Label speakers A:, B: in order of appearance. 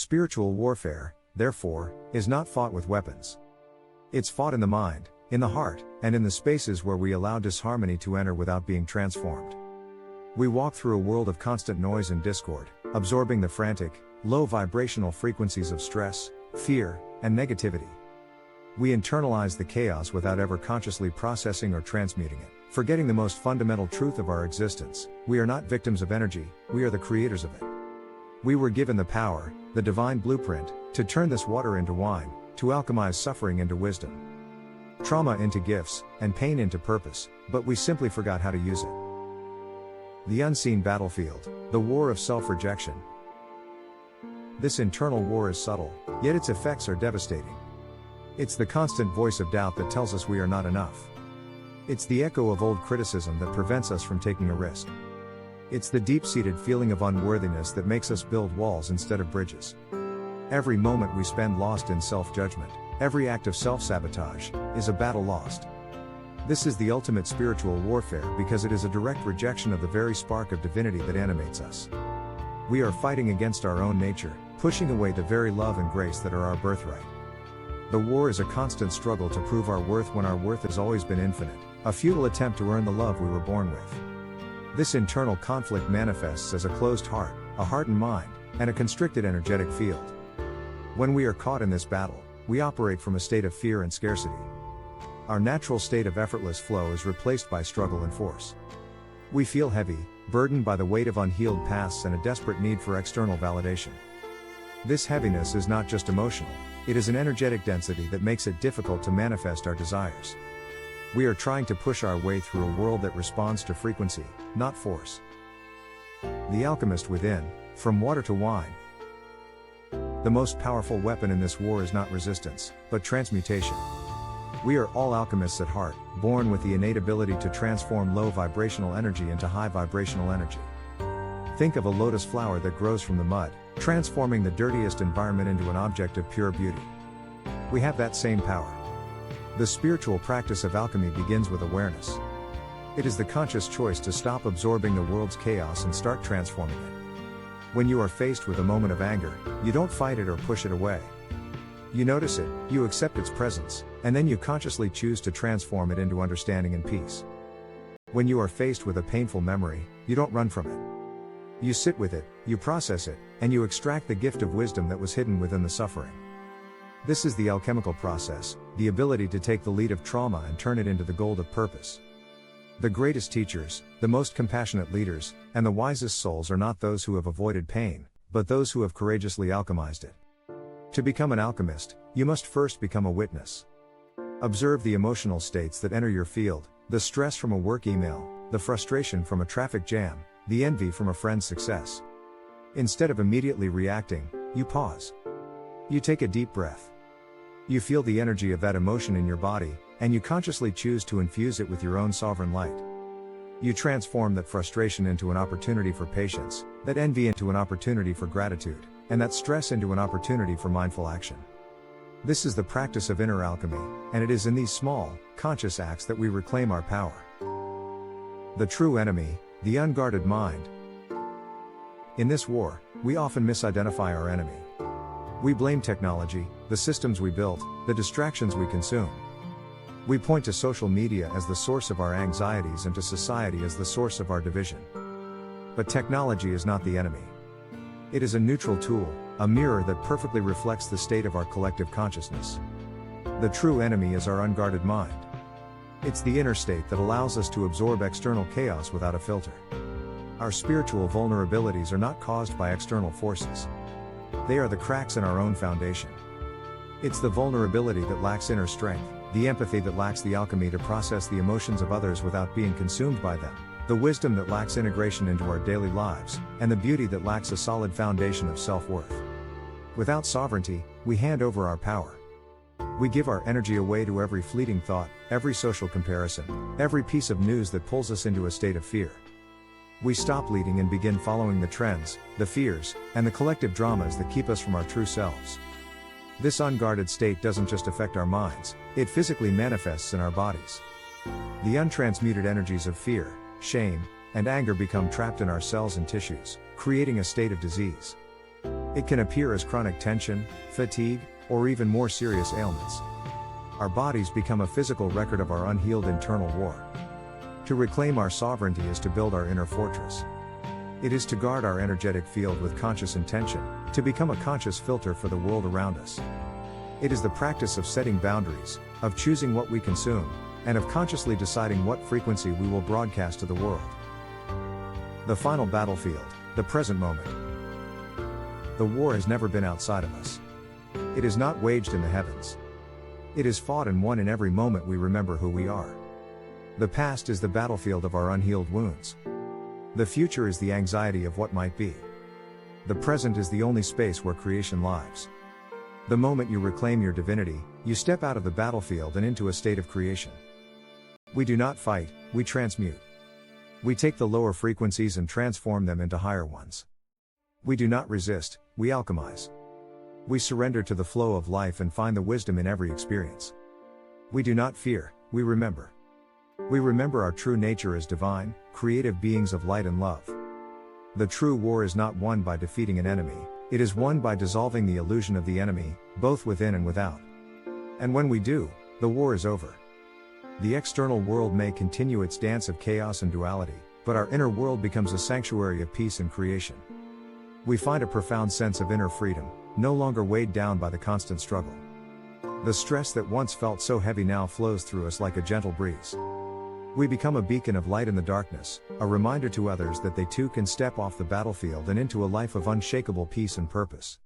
A: Spiritual warfare, therefore, is not fought with weapons. It's fought in the mind, in the heart, and in the spaces where we allow disharmony to enter without being transformed. We walk through a world of constant noise and discord, absorbing the frantic, low-vibrational frequencies of stress, fear, and negativity. We internalize the chaos without ever consciously processing or transmuting it, forgetting the most fundamental truth of our existence: we are not victims of energy, we are the creators of it. We were given the power, the divine blueprint, to turn this water into wine, to alchemize suffering into wisdom, trauma into gifts, and pain into purpose, but we simply forgot how to use it. The unseen battlefield, the war of self-rejection. This internal war is subtle, yet its effects are devastating. It's the constant voice of doubt that tells us we are not enough. It's the echo of old criticism that prevents us from taking a risk. It's the deep-seated feeling of unworthiness that makes us build walls instead of bridges. Every moment we spend lost in self-judgment, every act of self-sabotage, is a battle lost. This is the ultimate spiritual warfare because it is a direct rejection of the very spark of divinity that animates us. We are fighting against our own nature, pushing away the very love and grace that are our birthright. The war is a constant struggle to prove our worth when our worth has always been infinite, a futile attempt to earn the love we were born with. This internal conflict manifests as a closed heart, a hardened mind, and a constricted energetic field. When we are caught in this battle, we operate from a state of fear and scarcity. Our natural state of effortless flow is replaced by struggle and force. We feel heavy, burdened by the weight of unhealed pasts and a desperate need for external validation. This heaviness is not just emotional, it is an energetic density that makes it difficult to manifest our desires. We are trying to push our way through a world that responds to frequency, not force. The alchemist within, from water to wine. The most powerful weapon in this war is not resistance, but transmutation. We are all alchemists at heart, born with the innate ability to transform low-vibrational energy into high-vibrational energy. Think of a lotus flower that grows from the mud, transforming the dirtiest environment into an object of pure beauty. We have that same power. The spiritual practice of alchemy begins with awareness. It is the conscious choice to stop absorbing the world's chaos and start transforming it. When you are faced with a moment of anger, you don't fight it or push it away. You notice it, you accept its presence, and then you consciously choose to transform it into understanding and peace. When you are faced with a painful memory, you don't run from it. You sit with it, you process it, and you extract the gift of wisdom that was hidden within the suffering. This is the alchemical process, the ability to take the lead of trauma and turn it into the gold of purpose. The greatest teachers, the most compassionate leaders, and the wisest souls are not those who have avoided pain, but those who have courageously alchemized it. To become an alchemist, you must first become a witness. Observe the emotional states that enter your field, the stress from a work email, the frustration from a traffic jam, the envy from a friend's success. Instead of immediately reacting, you pause. You take a deep breath. You feel the energy of that emotion in your body, and you consciously choose to infuse it with your own sovereign light. You transform that frustration into an opportunity for patience, that envy into an opportunity for gratitude, and that stress into an opportunity for mindful action. This is the practice of inner alchemy, and it is in these small, conscious acts that we reclaim our power. The true enemy, the unguarded mind. In this war, we often misidentify our enemy. We blame technology, the systems we built, the distractions we consume. We point to social media as the source of our anxieties and to society as the source of our division. But technology is not the enemy. It is a neutral tool, a mirror that perfectly reflects the state of our collective consciousness. The true enemy is our unguarded mind. It's the inner state that allows us to absorb external chaos without a filter. Our spiritual vulnerabilities are not caused by external forces. They are the cracks in our own foundation. It's the vulnerability that lacks inner strength, the empathy that lacks the alchemy to process the emotions of others without being consumed by them, the wisdom that lacks integration into our daily lives, and the beauty that lacks a solid foundation of self-worth. Without sovereignty, we hand over our power. We give our energy away to every fleeting thought, every social comparison, every piece of news that pulls us into a state of fear. We stop leading and begin following the trends, the fears, and the collective dramas that keep us from our true selves. This unguarded state doesn't just affect our minds, it physically manifests in our bodies. The untransmuted energies of fear, shame, and anger become trapped in our cells and tissues, creating a state of disease. It can appear as chronic tension, fatigue, or even more serious ailments. Our bodies become a physical record of our unhealed internal war. To reclaim our sovereignty is to build our inner fortress. It is to guard our energetic field with conscious intention, to become a conscious filter for the world around us. It is the practice of setting boundaries, of choosing what we consume, and of consciously deciding what frequency we will broadcast to the world. The final battlefield, the present moment. The war has never been outside of us. It is not waged in the heavens. It is fought and won in every moment we remember who we are. The past is the battlefield of our unhealed wounds. The future is the anxiety of what might be. The present is the only space where creation lives. The moment you reclaim your divinity, you step out of the battlefield and into a state of creation. We do not fight, we transmute. We take the lower frequencies and transform them into higher ones. We do not resist, we alchemize. We surrender to the flow of life and find the wisdom in every experience. We do not fear, we remember. We remember our true nature as divine, creative beings of light and love. The true war is not won by defeating an enemy, it is won by dissolving the illusion of the enemy, both within and without. And when we do, the war is over. The external world may continue its dance of chaos and duality, but our inner world becomes a sanctuary of peace and creation. We find a profound sense of inner freedom, no longer weighed down by the constant struggle. The stress that once felt so heavy now flows through us like a gentle breeze. We become a beacon of light in the darkness, a reminder to others that they too can step off the battlefield and into a life of unshakable peace and purpose.